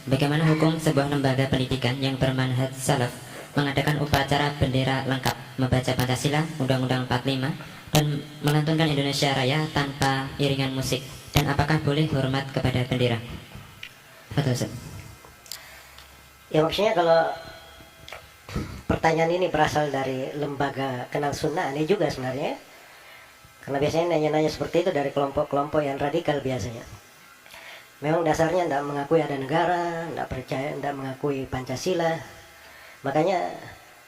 bagaimana hukum sebuah lembaga pendidikan yang bermanhaj salaf mengadakan upacara bendera lengkap, membaca Pancasila, Undang-Undang 45, dan melantunkan Indonesia Raya tanpa iringan musik? Dan apakah boleh hormat kepada bendera? Betul, Ustaz. Ya, maksudnya kalau pertanyaan ini berasal dari lembaga kenal sunnah, aneh juga sebenarnya. Karena biasanya nanya-nanya seperti itu dari kelompok-kelompok yang radikal biasanya. Memang dasarnya tidak mengakui ada negara, tidak percaya, tidak mengakui Pancasila. Makanya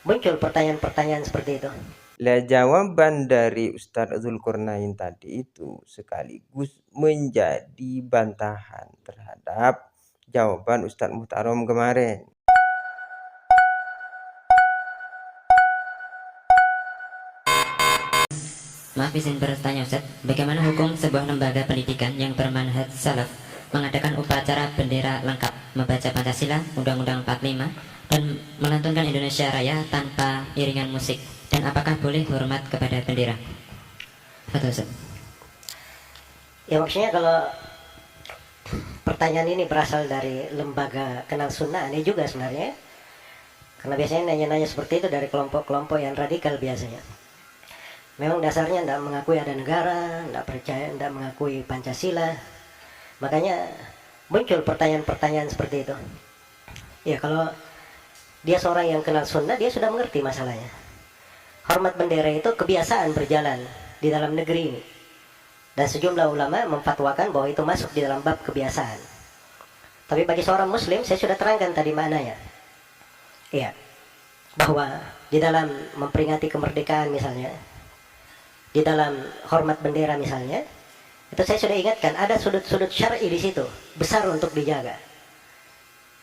muncul pertanyaan-pertanyaan seperti itu. Lah jawaban dari Ustadz Zulkarnain tadi itu sekaligus menjadi bantahan terhadap jawaban Ustadz Muhtarom kemarin. Maaf, izin bertanya, Ustaz. Bagaimana hukum sebuah lembaga pendidikan yang bermanhaj salaf mengadakan upacara bendera lengkap, membaca Pancasila, Undang-Undang 45, dan melantunkan Indonesia Raya tanpa iringan musik? Dan apakah boleh hormat kepada bendera? Betul, Ustaz. Ya, maksudnya kalau pertanyaan ini berasal dari lembaga kenal sunnah, aneh juga sebenarnya. Karena biasanya nanya-nanya seperti itu dari kelompok-kelompok yang radikal biasanya. Memang dasarnya tidak mengakui ada negara, tidak percaya, tidak mengakui Pancasila. Makanya muncul pertanyaan-pertanyaan seperti itu. Ya, kalau dia seorang yang kenal sunnah, dia sudah mengerti masalahnya. Hormat bendera itu kebiasaan berjalan di dalam negeri ini. Dan sejumlah ulama memfatwakan bahwa itu masuk di dalam bab kebiasaan. Tapi bagi seorang muslim, saya sudah terangkan tadi maknanya. Iya, bahwa di dalam memperingati kemerdekaan misalnya, di dalam hormat bendera misalnya, itu saya sudah ingatkan ada sudut-sudut syar'i di situ besar untuk dijaga.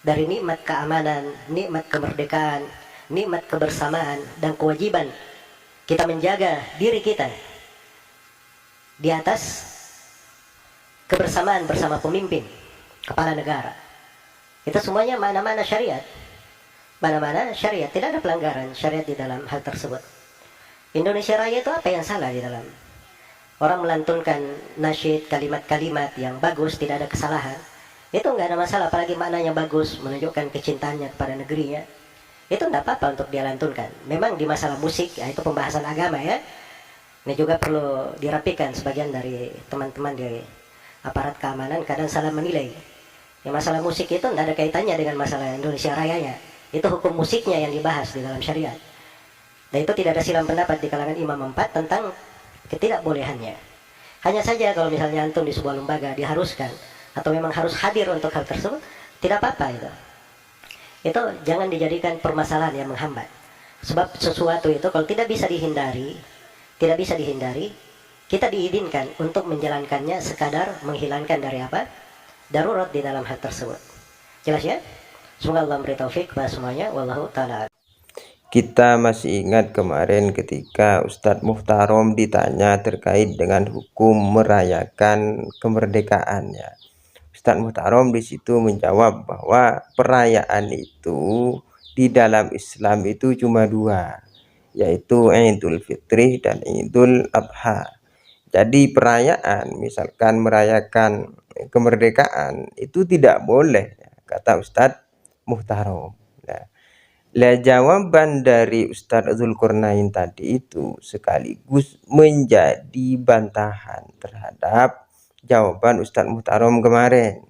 Dari nikmat keamanan, nikmat kemerdekaan, nikmat kebersamaan, dan kewajiban kita menjaga diri kita di atas kebersamaan bersama pemimpin, kepala negara. Itu semuanya mana-mana syariat. Mana-mana syariat, tidak ada pelanggaran syariat di dalam hal tersebut. Indonesia Raya itu apa yang salah di dalam? Orang melantunkan nasyid, kalimat-kalimat yang bagus, tidak ada kesalahan. Itu nggak ada masalah, apalagi maknanya bagus, menunjukkan kecintaannya kepada negerinya. Itu tidak apa-apa untuk dia lantunkan. Memang di masalah musik, ya itu pembahasan agama ya. Ini juga perlu dirapikan, sebagian dari teman-teman dari aparat keamanan kadang salah menilai. Ya, masalah musik itu tidak ada kaitannya dengan masalah Indonesia Rayanya. Itu hukum musiknya yang dibahas di dalam syariat. Dan itu tidak ada silang pendapat di kalangan imam 4 tentang ketidakbolehannya. Hanya saja kalau misalnya antum di sebuah lembaga diharuskan atau memang harus hadir untuk hal tersebut, tidak apa-apa itu. Itu jangan dijadikan permasalahan yang menghambat. Sebab sesuatu itu kalau tidak bisa dihindari, kita diizinkan untuk menjalankannya sekadar menghilangkan dari apa? Darurat di dalam hal tersebut. Jelas ya? Semoga Allah memberi taufik kepada semuanya. Wallahu ta'ala. Kita masih ingat kemarin ketika Ustadz Muhtarom ditanya terkait dengan hukum merayakan kemerdekaannya. Ustadz Muhtarom di situ menjawab bahwa perayaan itu di dalam Islam itu cuma dua, yaitu Idul Fitri dan Idul Adha. Jadi perayaan, misalkan merayakan kemerdekaan itu tidak boleh, kata Ustadz Muhtarom. Lah jawaban dari Ustadz Zulkarnain tadi itu sekaligus menjadi bantahan terhadap jawaban Ustadz Muhtarom kemarin.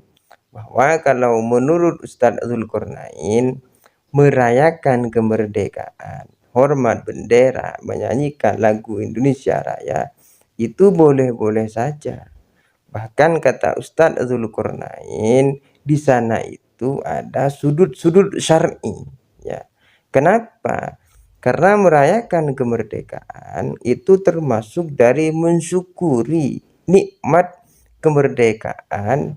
Bahwa kalau menurut Ustadz Zulkarnain, merayakan kemerdekaan, hormat bendera, menyanyikan lagu Indonesia Raya, itu boleh-boleh saja. Bahkan kata Ustadz Zulkarnain, di sana itu ada sudut-sudut syar'i. Ya. Kenapa? Karena merayakan kemerdekaan itu termasuk dari mensyukuri nikmat kemerdekaan,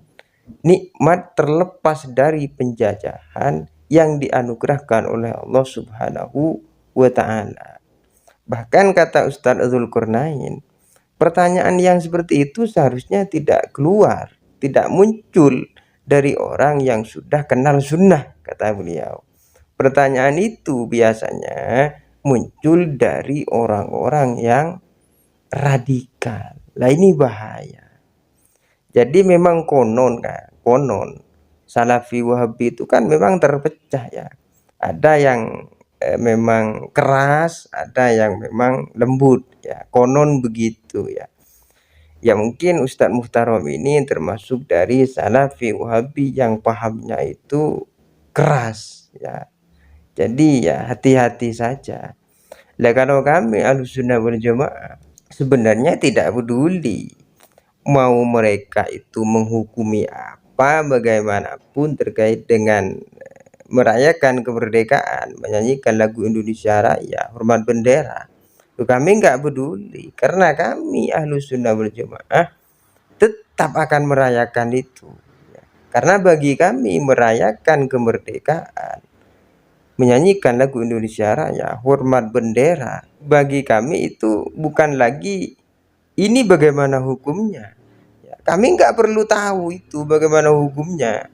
nikmat terlepas dari penjajahan yang dianugerahkan oleh Allah Subhanahu wa Ta'ala. Bahkan kata Ustadz Zulkarnain, pertanyaan yang seperti itu seharusnya tidak keluar, tidak muncul dari orang yang sudah kenal sunnah, kata beliau. Pertanyaan itu biasanya muncul dari orang-orang yang radikal. Lah ini bahaya. Jadi memang konon Salafi Wahabi itu kan memang terpecah ya. Ada yang memang keras, ada yang memang lembut ya. Konon begitu ya. Ya mungkin Ustadz Muhtarom ini termasuk dari Salafi Wahabi yang pahamnya itu keras ya. Jadi ya hati-hati saja. Lah kalau kami Ahlussunnah wal Jamaah sebenarnya tidak peduli mau mereka itu menghukumi apa bagaimanapun terkait dengan merayakan kemerdekaan, menyanyikan lagu Indonesia Raya, hormat bendera. Kami nggak peduli karena kami Ahlussunnah wal Jamaah tetap akan merayakan itu. Karena bagi kami merayakan kemerdekaan, menyanyikan lagu Indonesia Raya, hormat bendera, bagi kami itu bukan lagi ini bagaimana hukumnya. Ya, kami nggak perlu tahu itu bagaimana hukumnya.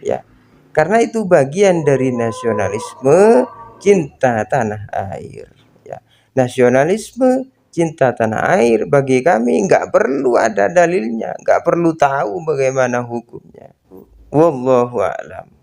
Ya, karena itu bagian dari nasionalisme cinta tanah air. Ya, nasionalisme cinta tanah air bagi kami nggak perlu ada dalilnya, nggak perlu tahu bagaimana hukumnya. Wallahu a'lam.